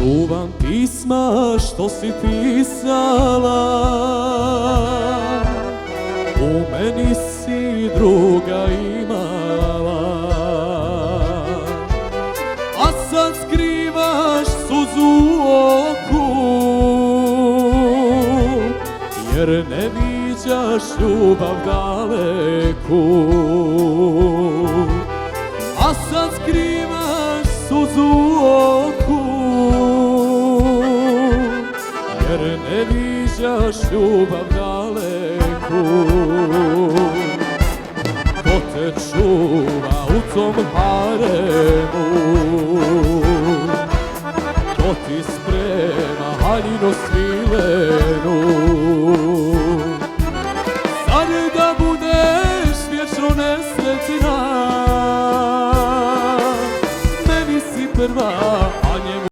čuvam pisma što si pisala, u meni si druga imala, a sad skrivaš suzu u oku, jer ne viđaš ljubav daleku. A sad skrivaš suzu u oku, jer ne viđaš ljubav daleku. Ko te čuva u tom haremu, ko ti sprema haljinu svilenu,